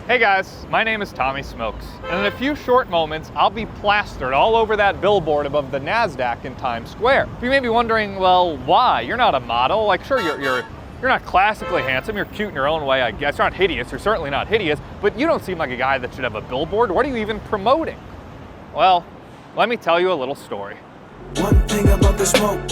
Hey guys, my name is Tommy Smokes, and in a few short moments, I'll be plastered all over that billboard above the NASDAQ in Times Square. You may be wondering, well, why? You're not a model. Like, sure, you're not classically handsome. You're cute in your own way, I guess. You're not hideous. You're certainly not hideous, but you don't seem like a guy that should have a billboard. What are you even promoting? Well, let me tell you a little story. One thing about the smoke,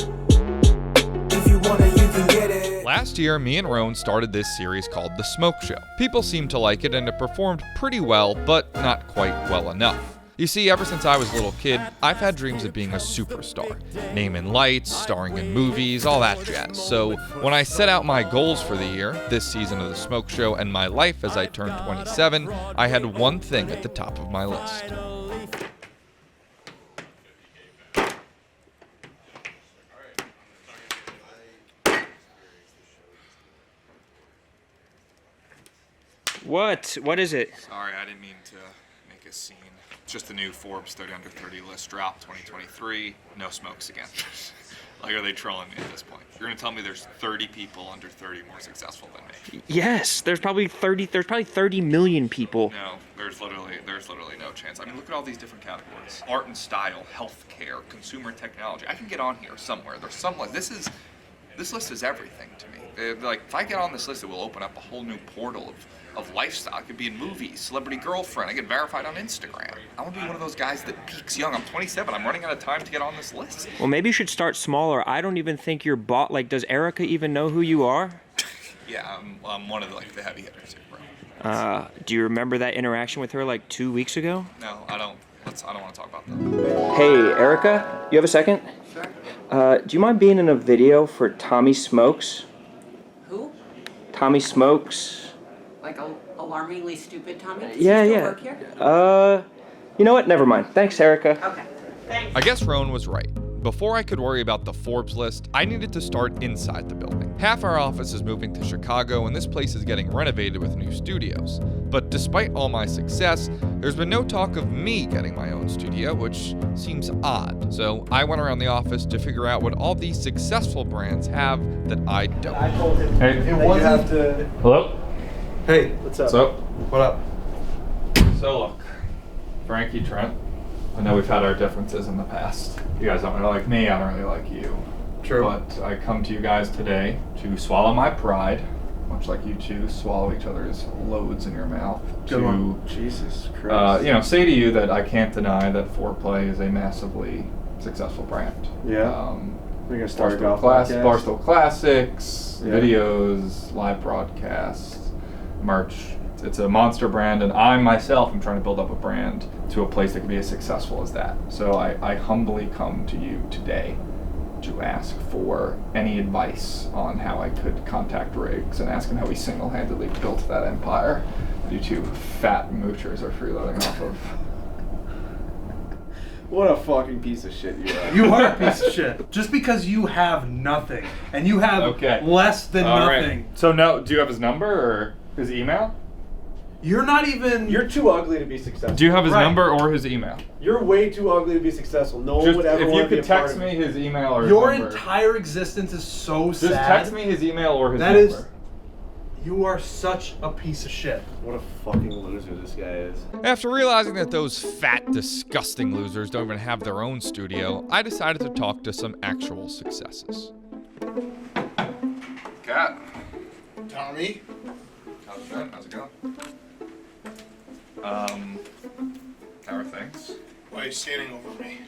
if you want it, you can get it. Last year, me and Roan started this series called The Smoke Show. People seemed to like it and it performed pretty well, but not quite well enough. You see, ever since I was a little kid, I've had dreams of being a superstar. Name in lights, starring in movies, all that jazz. So when I set out my goals for the year, this season of The Smoke Show, and my life as I turned 27, I had one thing at the top of my list. What? What is it? Sorry, I didn't mean to make a scene. It's just the new Forbes 30 under 30 list dropped 2023. No smokes again. Like, are they trolling me at this point? You're gonna tell me there's 30 people under 30 more successful than me? Yes, there's probably 30 million people. No, there's literally no chance. I mean, look at all these different categories: art and style, healthcare, consumer technology. I can get on here somewhere. There's some list. This list is everything to me. Like, if I get on this list, it will open up a whole new portal of lifestyle. It could be in movies, celebrity girlfriend. I get verified on Instagram. I want to be one of those guys that peaks young. I'm 27. I'm running out of time to get on this list. Well, maybe you should start smaller. I don't even think you're bought. Like, does Erica even know who you are? Yeah, I'm one of the heavy hitters here, bro. Do you remember that interaction with her like 2 weeks ago? No, I don't. I don't want to talk about that. Hey, Erica, you have a second? Sure. Do you mind being in a video for Tommy Smokes? Who? Tommy Smokes. Like alarmingly stupid Tommy? Does Yeah, he still yeah. work here? You know what? Never mind. Thanks, Erica. Okay. Thanks. I guess Roan was right. Before I could worry about the Forbes list, I needed to start inside the building. Half our office is moving to Chicago, and this place is getting renovated with new studios. But despite all my success, there's been no talk of me getting my own studio, which seems odd. So I went around the office to figure out what all these successful brands have that I don't. I told him Hey. it wasn't. You have to. Hello? Hey, what's up? So, What up? So look, Frankie, Trent, I know we've had our differences in the past. You guys don't really like me, I don't really like you. True. But I come to you guys today to swallow my pride, much like you two swallow each other's loads in your mouth. Good one. Jesus Christ. Say to you that I can't deny that Foreplay is a massively successful brand. Yeah. We're gonna start Barstool, off podcast. Barstool Classics, Yeah. videos, live broadcasts, merch. It's a monster brand, and I myself am trying to build up a brand to a place that can be as successful as that. So I humbly come to you today to ask for any advice on how I could contact Riggs and ask him how he single-handedly built that empire you two fat moochers are freeloading off of. What a fucking piece of shit you are. You are a piece of shit. Just because you have nothing and you have less than All nothing. Right. So do you have his number or his email? You're not even. You're too ugly to be successful. Do you have his Right. number or his email? You're way too ugly to be successful. No one would ever if want you to be could a part text of me it. his email or his Your number. entire existence is so sad. Just text me his email or his That number. is. You are such a piece of shit. What a fucking loser this guy is. After realizing that those fat, disgusting losers don't even have their own studio, I decided to talk to some actual successes. Cat. Tommy, How's it going? How's it going? How are things? why are you standing over me?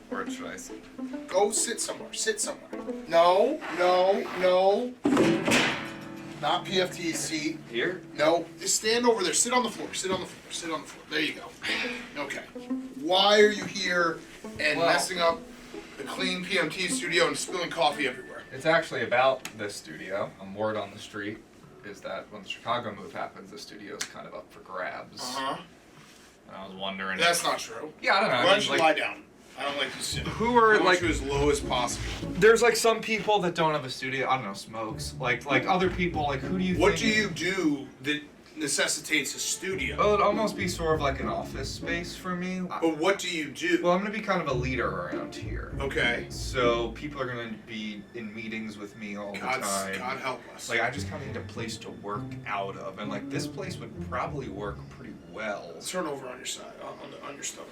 Where should I sit? Go sit somewhere. Sit somewhere. No, no, no. Not PFT's seat. Here? No, just stand over there. Sit on the floor. Sit on the floor. Sit on the floor. There you go. Okay. Why are you here and messing up the clean PMT studio and spilling coffee everywhere? It's actually about this studio. Word on the street is that when the Chicago move happens, the studio is kind of up for grabs. Uh-huh. And I was wondering. That's not true. Yeah, I don't know. Why don't you lie down? I don't like you sitting. Who are, I want like- you as low as possible. There's like some people that don't have a studio. I don't know, smokes. Like other people. Like who do you? What think do you do that necessitates a studio. Well, it'd almost be sort of like an office space for me. But what do you do? Well, I'm going to be kind of a leader around here. Okay. So people are going to be in meetings with me all the time. God help us. Like, I just kind of need a place to work out of. And, like, this place would probably work pretty well. Turn over on your side, on your stomach.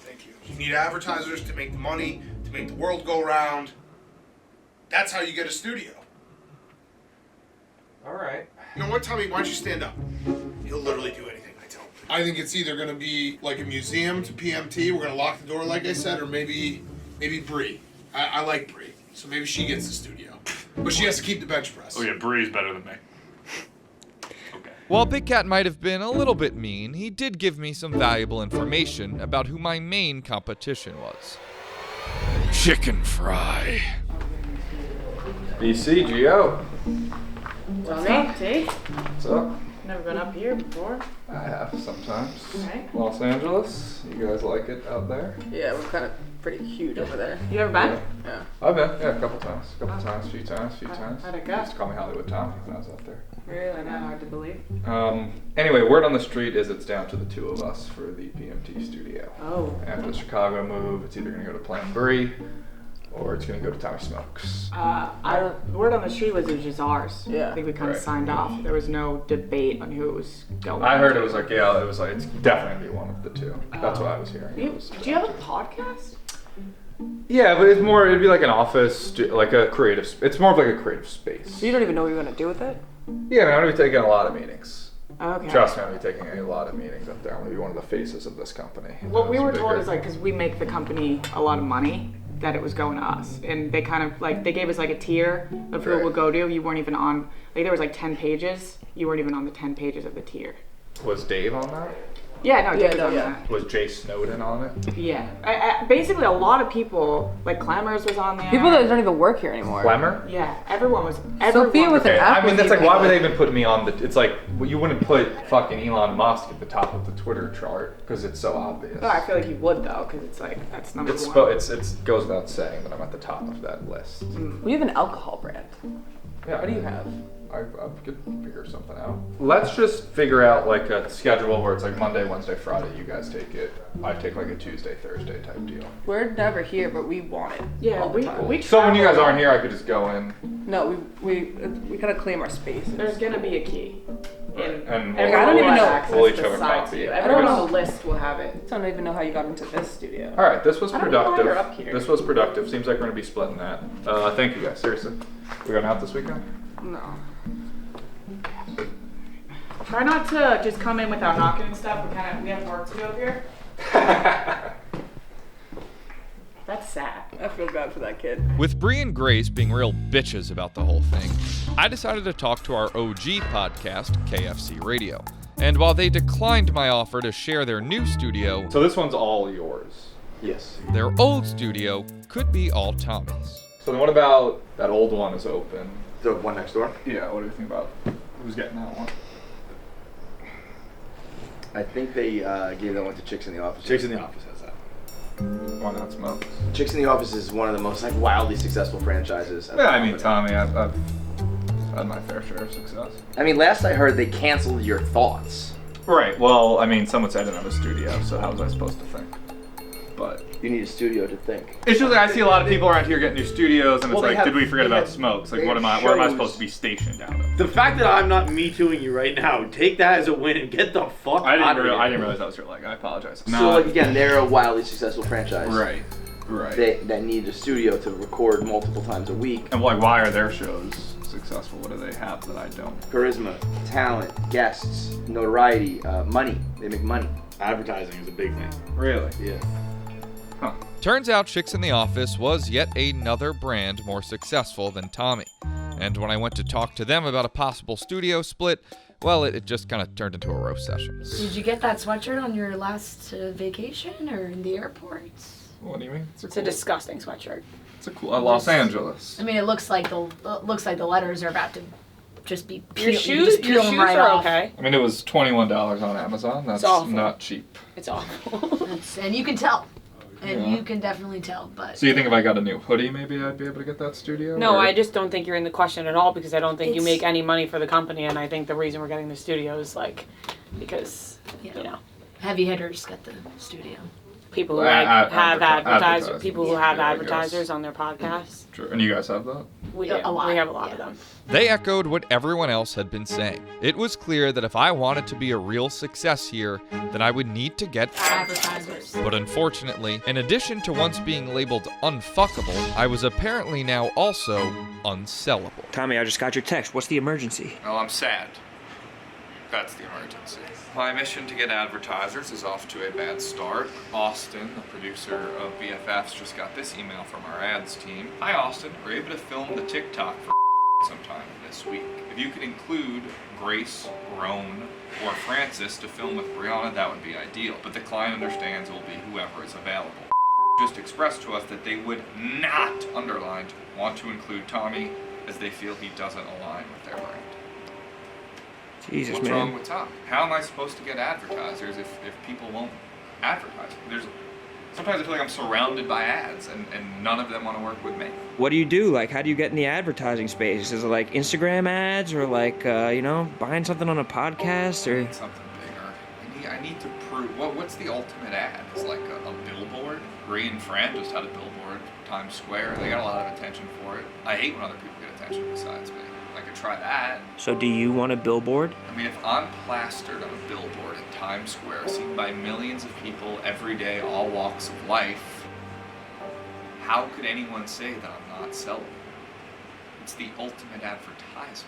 Thank you. You need advertisers to make the money, to make the world go round. That's how you get a studio. All right. You know what, Tommy? Why don't you stand up? He'll literally do anything I tell him. I think it's either going to be like a museum to PMT. We're going to lock the door, like I said, or maybe Bree. I like Bree, so maybe she gets the studio. But she has to keep the bench press. Oh yeah, Bree's better than me. Okay. While Big Cat might have been a little bit mean, he did give me some valuable information about who my main competition was. Chicken Fry. BC, Gio. What's up, T? What's up? Never been up here before. I have sometimes. Right. Los Angeles. You guys like it out there? Yeah, we're kind of pretty cute over there. You ever been? Yeah. I've been, yeah, a couple times. A few times. How'd it go? They used to call me Hollywood Tommy when I was out there. Really? Not hard to believe. Anyway, word on the street is it's down to the two of us for the PMT studio. Oh. After the Chicago move, it's either going to go to Plan Bree or it's going to go to Tommy Smokes. Word on the street was it was just ours. Yeah. I think we kind of Right. signed off. There was no debate on who it was going. I heard it was like, yeah, it was like, it's definitely going to be one of the two. That's what I was hearing. Do you have a podcast? Yeah, but it's more, it'd be like an office, like a creative, it's more of like a creative space. So you don't even know what you're gonna do with it? Yeah, I mean, I'm going to be taking a lot of meetings. Okay. Trust me, I'm going to be taking a lot of meetings up there. I'm going to be one of the faces of this company. What we It's were told bigger. is like, because we make the company a lot of money, that it was going to us. And they kind of like, they gave us like a tier of who it Right. would go to. You weren't even on, like there was like 10 pages. You weren't even on the 10 pages of the tier. Was Dave on that? Yeah, no, Dave was no, on yeah. that. Was Jay Snowden on it? Yeah. Basically, a lot of people, like Clamors was on there. People that don't even work here anymore. Clemmer? Yeah, everyone was. Sophia with Okay, an app. I mean, was that's like, even why would they even put me on the, it's like, well, you wouldn't put fucking Elon Musk at the top of the Twitter chart, because it's so obvious. No, I feel like you would though, because it's like, that's number It's, one. it's goes without saying that I'm at the top of that list. We have an alcohol brand. Yeah, What do you have? I could figure something out. Let's just figure out like a schedule where it's like Monday, Wednesday, Friday, you guys take it. I take like a Tuesday, Thursday type deal. We're never here, but we want it. Yeah, all the we time. So when you guys travel. aren't here, I could just go in. No, we gotta claim our space. There's gonna be a key. And Like, I don't even know- access we'll each have a besides copy. you. I Everyone don't on the list will have it. I don't even know how you got into this studio. All right, this was I don't know why productive. you're up here. This was productive. Seems like we're gonna be splitting that. Thank you guys. Seriously, we going out this weekend? No. Try not to just come in without knocking and stuff. We have work to do up here. That's sad. I feel bad for that kid. With Bree and Grace being real bitches about the whole thing, I decided to talk to our OG podcast, KFC Radio. And while they declined my offer to share their new studio, So this one's all yours. Yes. their old studio could be all Tommy's. So then what about that old one is open? The one next door? Yeah, what do you think about who's getting that one? I think they gave that one to Chicks in the Office. Chicks in the Office has that. Why not Smokes? Chicks in the Office is one of the most like wildly successful franchises. at Yeah, the I mean, company. Tommy, I've had my fair share of success. I mean, last I heard, they canceled Your Thoughts. Right, well, I mean, someone said I didn't have a studio, so how was I supposed to think? But You need a studio to think. it's just like I see a lot of people around here getting new studios, and it's Well, they like, have- did we forget they about have- Smokes? Like, they where have am I shows. supposed to be stationed out of? The fact that I'm not me tooing you right now, take that as a win and get the fuck I out didn't of here. realize that was your leg. I apologize. So like again, they're a wildly successful franchise. Right, right. That need a studio to record multiple times a week. And like, why are their shows successful? What do they have that I don't? Charisma, talent, guests, notoriety, money. They make money. Advertising is a big thing. Really? Yeah. Huh. Turns out Chicks in the Office was yet another brand more successful than Tommy. And when I went to talk to them about a possible studio split, well, it just kind of turned into a roast session. Did you get that sweatshirt on your last vacation or in the airport? What do you mean? It's a disgusting sweatshirt. It's a cool. Los Angeles. I mean, it looks like the letters are about to just be Your peeled. shoes, your shoes right are off. okay. I mean, it was $21 on Amazon. That's awful. not cheap. It's awful. And you can tell. and you can definitely tell. But So you think if I got a new hoodie, maybe I'd be able to get that studio? No, or? I just don't think you're in the question at all because I don't think you It's- make any money for the company, and I think the reason we're getting the studio is like because you know heavy hitters get the studio. people who Well, like have advertisers, people who have yeah, I advertisers guess. on their podcasts. True. And you guys have that? We A do. lot, We have a lot yeah. of them. They echoed what everyone else had been saying. It was clear that if I wanted to be a real success here, then I would need to get Advertisers. But unfortunately, in addition to once being labeled unfuckable, I was apparently now also unsellable. Tommy, I just got your text. What's the emergency? Well, I'm sad. That's the emergency. My mission to get advertisers is off to a bad start. Austin, the producer of BFFs, just got this email from our ads team. Hi, Austin. We're able to film the TikTok for sometime this week. If you could include Grace, Roan, or Francis to film with Brianna, that would be ideal. But the client understands it will be whoever is available. Just expressed to us that they would not, underlined, want to include Tommy as they feel he doesn't align with their brand. Jesus, What's man. wrong with Tommy? How am I supposed to get advertisers if people won't advertise? Sometimes I feel like I'm surrounded by ads and none of them want to work with me. What do you do? Like, how do you get in the advertising space? Is it like Instagram ads or like, buying something on a podcast I or? need something bigger. I need to prove. What's the ultimate ad? It's like a billboard. Ray and Fran just had a billboard, Times Square. They got a lot of attention for it. I hate when other people get attention besides me. I could try that. So do you want a billboard? I mean, if I'm plastered on a billboard in Times Square, seen by millions of people every day, all walks of life, how could anyone say that I'm not sellable? It's the ultimate advertisement.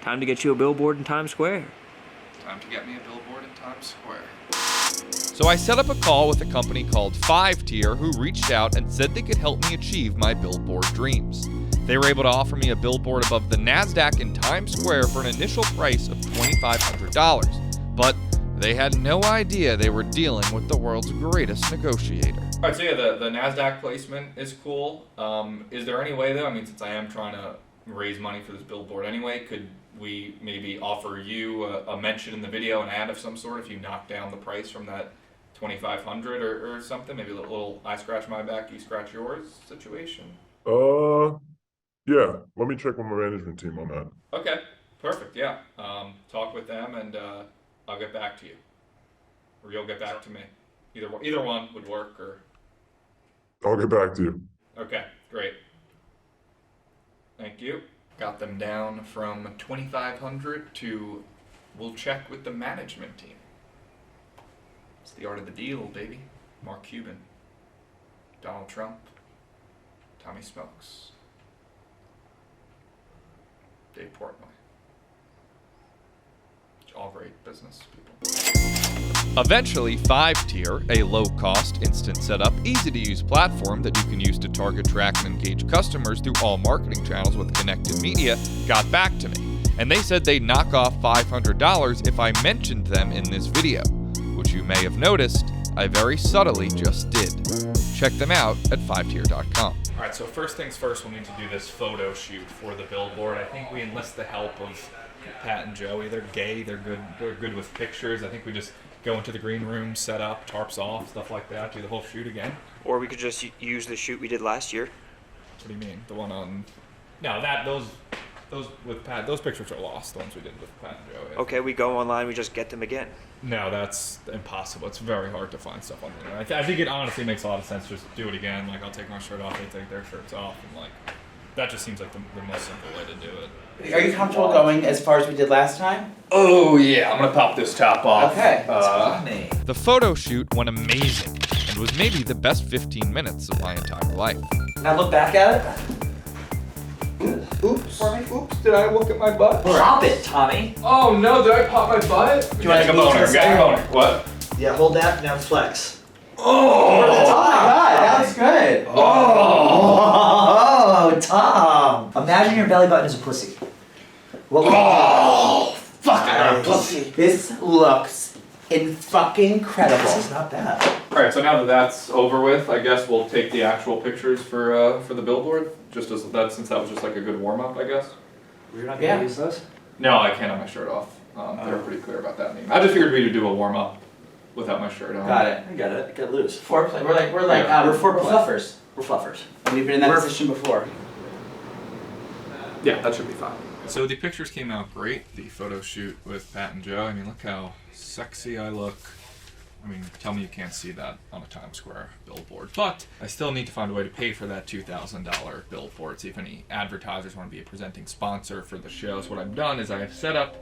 Time to get you a billboard in Times Square. Time to get me a billboard in Times Square. So I set up a call with a company called 5 Tier who reached out and said they could help me achieve my billboard dreams. They were able to offer me a billboard above the NASDAQ in Times Square for an initial price of $2,500. But they had no idea they were dealing with the world's greatest negotiator. All right, so yeah, the NASDAQ placement is cool. Is there any way, though, I mean, since I am trying to raise money for this billboard anyway, could we maybe offer you a mention in the video, an ad of some sort, if you knock down the price from that $2,500 or something? Maybe a little I scratch my back, you scratch yours situation? Yeah, let me check with my management team on that. Okay, perfect, yeah. Talk with them and I'll get back to you. Or you'll get back to me. Either one would work, or... I'll get back to you. Okay, great. Thank you. Got them down from 2,500 to we'll check with the management team. It's the art of the deal, baby. Mark Cuban, Donald Trump, Tommy Smokes, Dave Portnoy. All great business people. Eventually, 5 Tier, a low-cost, instant setup, easy-to-use platform that you can use to target, track, and engage customers through all marketing channels with connected media, got back to me. And they said they'd knock off $500 if I mentioned them in this video, which you may have noticed I very subtly just did. Check them out at 5tier.com. All right, so first things first, we'll need to do this photo shoot for the billboard. I think we enlist the help of Pat and Joey. They're gay. They're good with pictures. I think we just go into the green room, set up, tarps off, stuff like that, do the whole shoot again. Or we could just use the shoot we did last year. What do you mean? The one on... No, those with Pat, those pictures are lost, the ones we did with Pat and Joey. Okay, we go online, we just get them again. No, that's impossible. It's very hard to find stuff on the internet. I think it honestly makes a lot of sense just do it again. Like, I'll take my shirt off, they take their shirts off, and like, that just seems like the most simple way to do it. Are you comfortable going as far as we did last time? Oh yeah, I'm gonna pop this top off. Okay. The photo shoot went amazing and was maybe the best 15 minutes of my entire life. Now look back at it. Oops. Oops, did I look at my butt? Pop it, Tommy. Oh no, did I pop my butt? Do you want to Get a boner. What? Yeah, hold that, now flex. Oh! Oh my god, that was good. Oh, Tom. Imagine your belly button is a pussy. What would fucking pussy. This looks fucking incredible. This is not bad. All right, so now that that's over with, I guess we'll take the actual pictures for the billboard. Just as that, since that was just like a good warm up, I guess. You're not gonna use those? No, I can't have my shirt off. They were pretty clear about that. I just figured we'd do a warm up. without my shirt on. Got it. I got it. Get loose. Foreplay. We're fluffers. We're fluffers. And we've been in that position before. Yeah, that should be fine. So the pictures came out great. The photo shoot with Pat and Joe. I mean, look how sexy I look. I mean, tell me you can't see that on a Times Square billboard. But I still need to find a way to pay for that $2,000 billboard. See if any advertisers want to be a presenting sponsor for the show. So what I've done is I have set up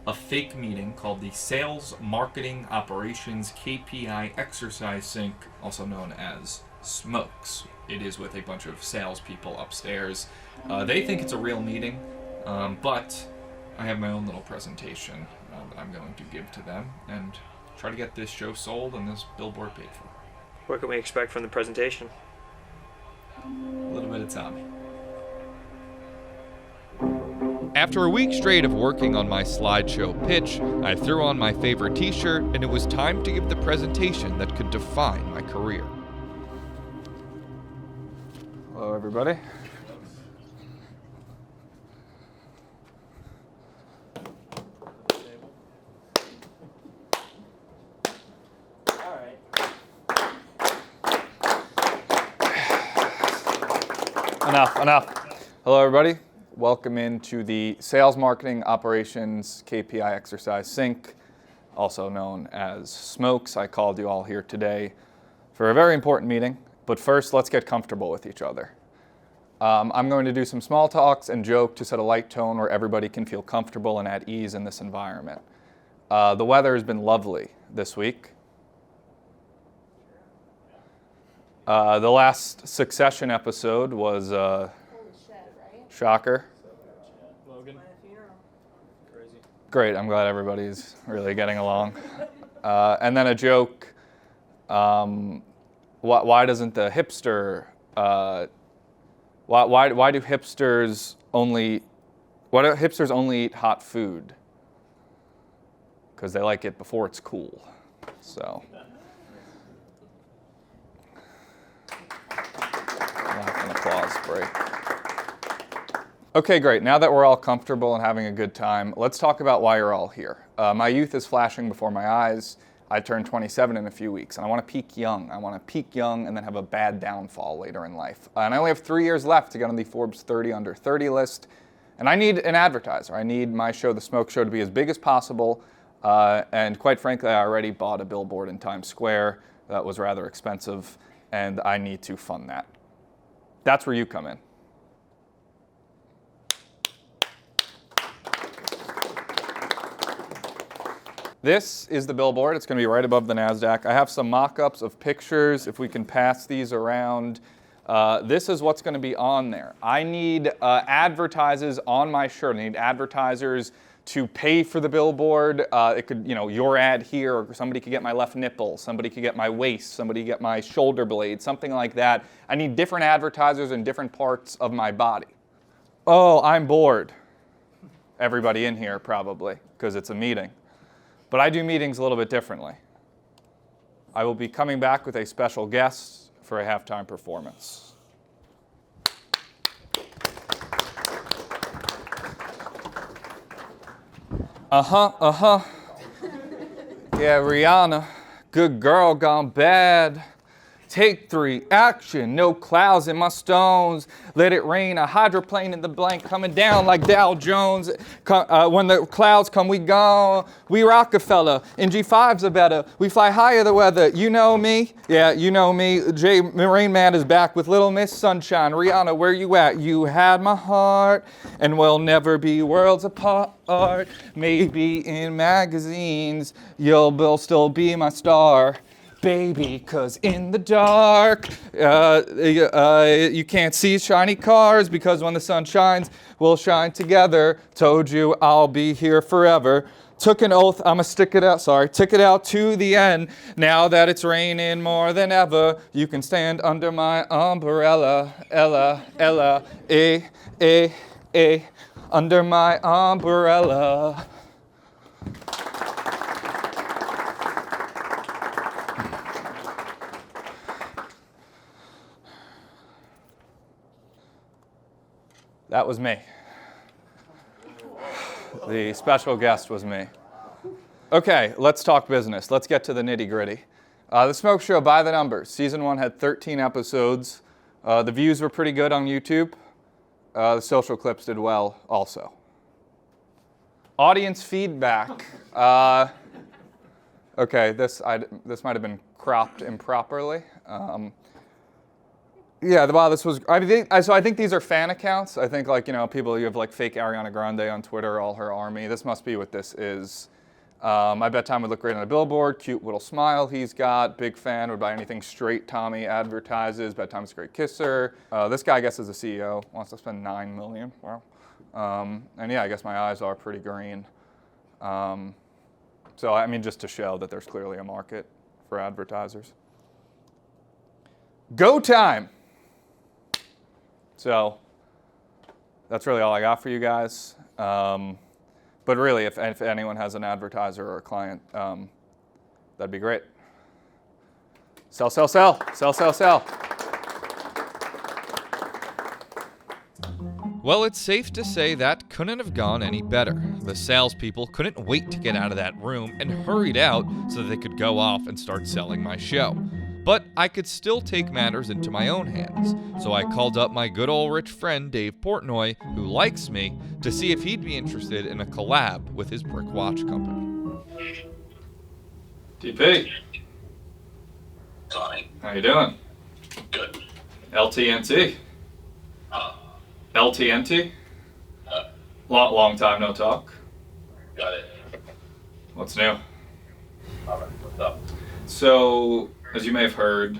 a fake meeting called the Sales Marketing Operations KPI Exercise Sync, also known as SMOKES. It is with a bunch of salespeople upstairs. They think it's a real meeting, but I have my own little presentation that I'm going to give to them and try to get this show sold and this billboard paid for. What can we expect from the presentation? A little bit of Tommy. After a week straight of working on my slideshow pitch, I threw on my favorite t-shirt and it was time to give the presentation that could define my career. Hello, everybody. Enough. Hello, everybody. Welcome into the Sales Marketing Operations KPI Exercise Sync, also known as SMOKES. I called you all here today for a very important meeting, but first, let's get comfortable with each other. I'm going to do some small talks and joke to set a light tone where everybody can feel comfortable and at ease in this environment. The weather has been lovely this week. The last Succession episode was shocker. Logan. Crazy. Great, I'm glad everybody's really getting along. And then a joke, why doesn't the hipster, why do hipsters only eat hot food? Because they like it before it's cool, so. An applause break. Okay, great. Now that we're all comfortable and having a good time, let's talk about why you're all here. My youth is flashing before my eyes. I turn 27 in a few weeks, and I want to peak young. I want to peak young and then have a bad downfall later in life. And I only have 3 years left to get on the Forbes 30 under 30 list. And I need an advertiser. I need my show, The Smoke Show, to be as big as possible. And quite frankly, I already bought a billboard in Times Square that was rather expensive, and I need to fund that. That's where you come in. This is the billboard. It's going to be right above the NASDAQ. I have some mock-ups of pictures, if we can pass these around. This is what's going to be on there. I need advertisers on my shirt. I need advertisers to pay for the billboard. It could, your ad here, or somebody could get my left nipple, somebody could get my waist, somebody could get my shoulder blade, something like that. I need different advertisers in different parts of my body. Oh, I'm bored. Everybody in here probably, because it's a meeting. But I do meetings a little bit differently. I will be coming back with a special guest for a halftime performance. Yeah, Rihanna, good girl gone bad. Take 3, action, no clouds in my stones. Let it rain, a hydroplane in the blank coming down like Dow Jones. When the clouds come, we gone. We Rockefeller, and G5s are better. We fly higher the weather, you know me? Yeah, you know me. Rain Man is back with Little Miss Sunshine. Rihanna, where you at? You had my heart, and we'll never be worlds apart. Maybe in magazines, you'll still be my star. Baby, 'cause in the dark, you can't see shiny cars, because when the sun shines, we'll shine together. Told you I'll be here forever. Took an oath, I'ma stick it out to the end. Now that it's raining more than ever, you can stand under my umbrella. Ella, under my umbrella. That was me. The special guest was me. Okay, let's talk business. Let's get to the nitty gritty. The Smoke Show, by the numbers. Season 1 had 13 episodes. The views were pretty good on YouTube. The social clips did well also. Audience feedback. Okay, this might have been cropped improperly. Yeah, wow, this was. I think these are fan accounts. I think people, you have like fake Ariana Grande on Twitter, all her army. This must be what this is. My bedtime would look great on a billboard. Cute little smile he's got. Big fan. Would buy anything Straight Tommy advertises. Bedtime's a great kisser. This guy, I guess, is a CEO. Wants to spend $9 million. Wow. And yeah, I guess my eyes are pretty green. So I mean, just to show that there's clearly a market for advertisers. Go time. So that's really all I got for you guys. But really, if anyone has an advertiser or a client, that'd be great. Sell, sell, sell. Sell, sell, sell. Well, it's safe to say that couldn't have gone any better. The salespeople couldn't wait to get out of that room and hurried out so that they could go off and start selling my show. But I could still take matters into my own hands, so I called up my good old rich friend Dave Portnoy, who likes me, to see if he'd be interested in a collab with his brick watch company. DP. Tony. How you doing? Good. LTNT. LTNT? Long time no talk. Got it. What's new? What's up? So, as you may have heard,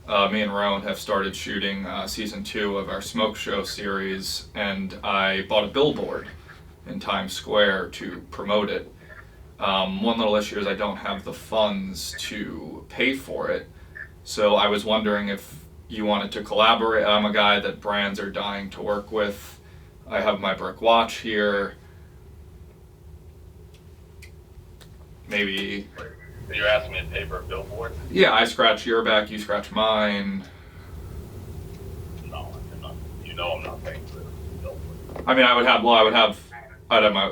me and Rowan have started shooting season 2 of our Smoke Show series, and I bought a billboard in Times Square to promote it. One little issue is I don't have the funds to pay for it, so I was wondering if you wanted to collaborate. I'm a guy that brands are dying to work with. I have my brick watch here. Maybe... So you're asking me to pay for a billboard? Yeah, I scratch your back, you scratch mine. No, I'm not. You know I'm not paying for the billboard. I mean, I'd have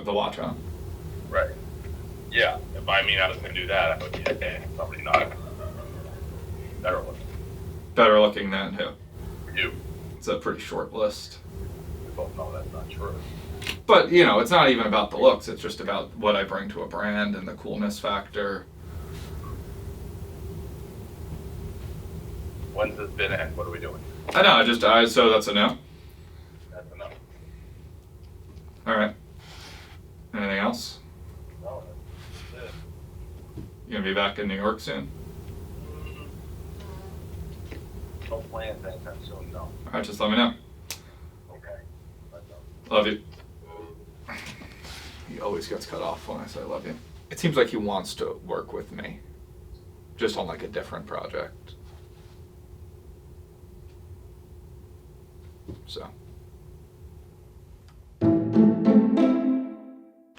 the watch on. Right. Yeah, if I was going to do that, I would be paying somebody not better looking. Better looking than who? You. It's a pretty short list. We both know that's not true. But, it's not even about the looks. It's just about what I bring to a brand and the coolness factor. When's this been in? What are we doing? I know, so that's a no? That's a no. All right. Anything else? No, that's it. You gonna be back in New York soon? No plans anytime soon, no. All right, just let me know. Okay. Love you. He always gets cut off when I say love you. It seems like he wants to work with me, just on like a different project. So.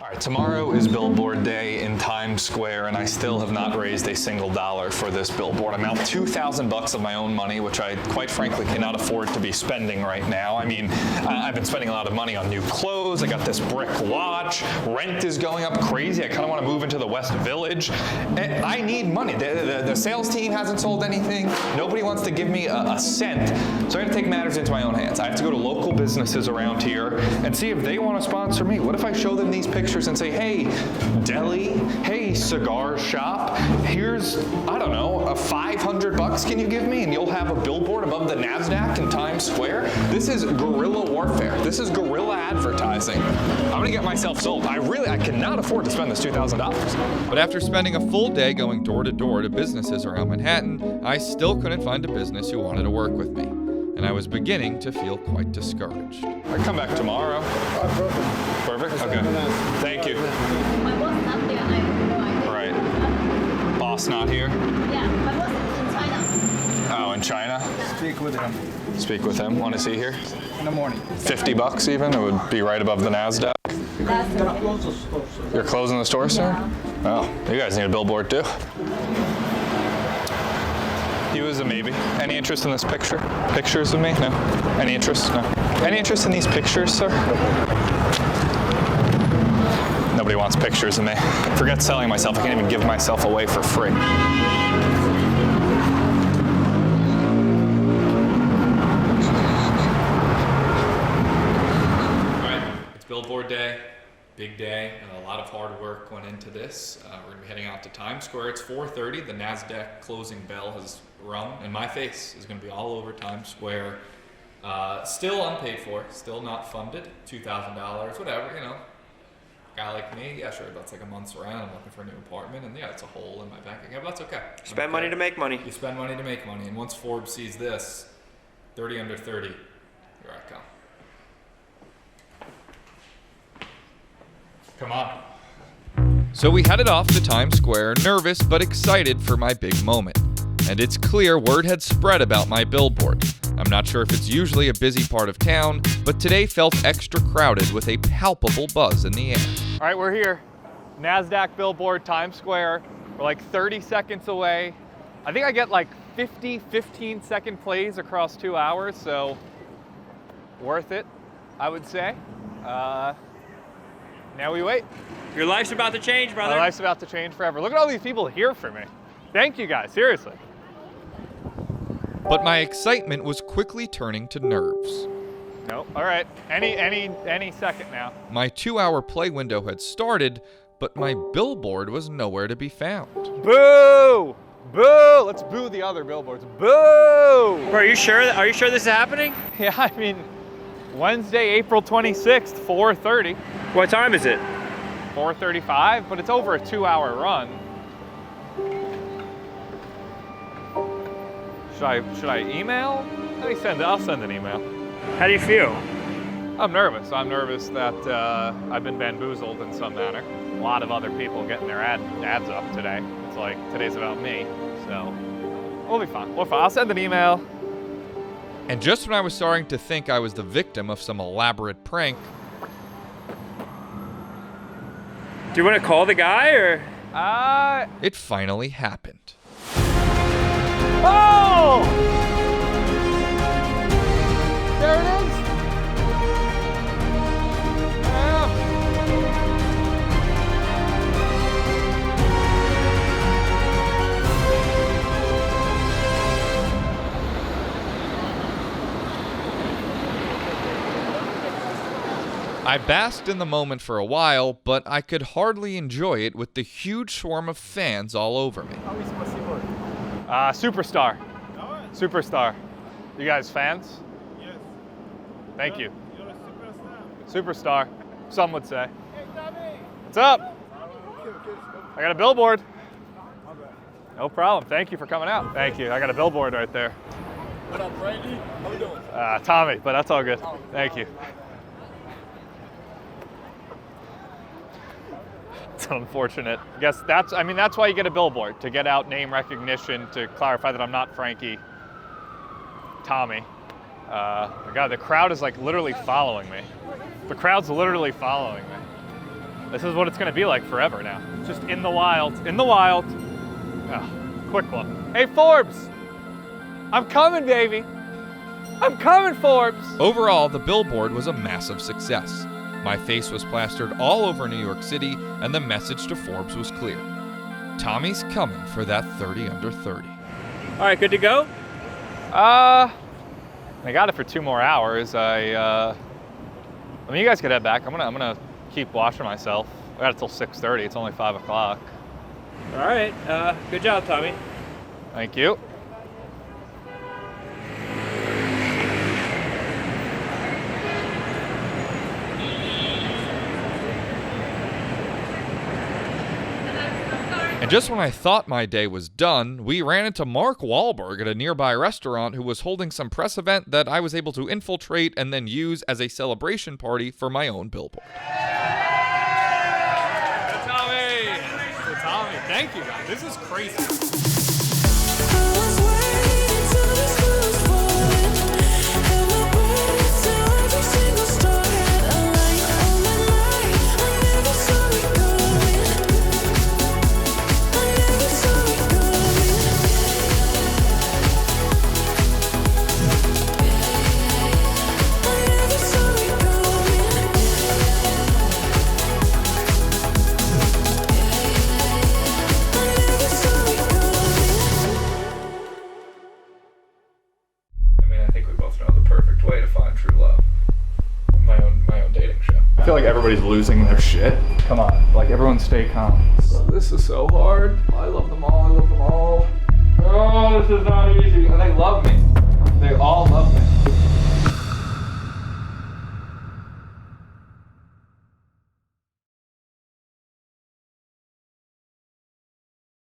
All right, tomorrow is Billboard Day in Times Square, and I still have not raised a single dollar for this billboard. I'm out $2,000 of my own money, which I quite frankly cannot afford to be spending right now. I mean, I've been spending a lot of money on new clothes. I got this brick watch. Rent is going up crazy. I kind of want to move into the West Village. And I need money. The sales team hasn't sold anything. Nobody wants to give me a cent. So I have to take matters into my own hands. I have to go to local businesses around here and see if they want to sponsor me. What if I show them these pictures and say, hey, deli, hey, cigar shop, here's, I don't know, a $500 can you give me? And you'll have a billboard above the NASDAQ in Times Square. This is guerrilla warfare. This is guerrilla advertising. I'm gonna get myself sold. I cannot afford to spend this $2,000. But after spending a full day going door to door to businesses around Manhattan, I still couldn't find a business who wanted to work with me. And I was beginning to feel quite discouraged. I come back tomorrow. Perfect? Okay. Thank you. My boss not there. Right. Boss not here? Yeah, my boss is in China. Oh, in China? Speak with him. Speak with him. Want to see here? In the morning. $50 even? It would be right above the NASDAQ. You're closing the store soon? Oh, you guys need a billboard too. You as a maybe. Any interest in this picture? Pictures of me? No. Any interest? No. Any interest in these pictures, sir? Nobody wants pictures of me. Forget selling myself, I can't even give myself away for free. Billboard day, big day. A lot of hard work went into this. We're gonna be heading out to Times Square. It's 4:30. The NASDAQ closing bell has rung, and my face is gonna be all over Times Square. Still unpaid for, still not funded. $2,000, whatever, you know. Guy like me, yeah, sure, that's like a month's rent. I'm looking for a new apartment, and yeah, it's a hole in my bank account, but that's okay. Spend money to make money. You spend money to make money, and once Forbes sees this, 30 under 30, here I come. Come on. So we headed off to Times Square, nervous but excited for my big moment. And it's clear word had spread about my billboard. I'm not sure if it's usually a busy part of town, but today felt extra crowded with a palpable buzz in the air. All right, we're here. NASDAQ billboard, Times Square. We're like 30 seconds away. I think I get like 15-second plays across 2 hours, so worth it, I would say. Now we wait. Your life's about to change, brother. My life's about to change forever. Look at all these people here for me. Thank you guys, seriously. But my excitement was quickly turning to nerves. Nope, all right, any second now. My 2-hour play window had started, but my billboard was nowhere to be found. Boo! Boo! Let's boo the other billboards. Boo! Bro, are you sure this is happening? Yeah, I mean, Wednesday, April 26th, 4:30. What time is it? 4:35, but it's over a 2-hour run. Should I email? I'll send an email. How do you feel? I'm nervous. I'm nervous that I've been bamboozled in some manner. A lot of other people getting their ads up today. It's like today's about me, so we'll be fine. We'll be fine. I'll send an email. And just when I was starting to think I was the victim of some elaborate prank, do you want to call the guy or? It finally happened. Oh! There it is. I basked in the moment for a while, but I could hardly enjoy it with the huge swarm of fans all over me. Superstar. Superstar. You guys fans? Yes. Thank you. You're a superstar. Superstar, some would say. What's up? I got a billboard. No problem. Thank you for coming out. Thank you. I got a billboard right there. What up, Brady? How you doing? Tommy, but that's all good. Thank you. It's unfortunate. I guess that's why you get a billboard, to get out name recognition, to clarify that I'm not Frankie, Tommy. God, the crowd is like literally following me. The crowd's literally following me. This is what it's gonna be like forever now. Just in the wild, Oh, quick look. Hey, Forbes! I'm coming, baby! I'm coming, Forbes! Overall, the billboard was a massive success. My face was plastered all over New York City, and the message to Forbes was clear. Tommy's coming for that 30 under 30. All right, good to go? I got it for 2 more hours. You guys can head back. I'm gonna keep washing myself. I got it till 6:30. It's only 5 o'clock. All right, good job, Tommy. Thank you. And just when I thought my day was done, we ran into Mark Wahlberg at a nearby restaurant who was holding some press event that I was able to infiltrate and then use as a celebration party for my own billboard. Tommy, thank you guys. This is crazy. I feel like everybody's losing their shit. Come on, like everyone stay calm. This is so hard. I love them all, I love them all. Oh, this is not easy. And they love me. They all love me.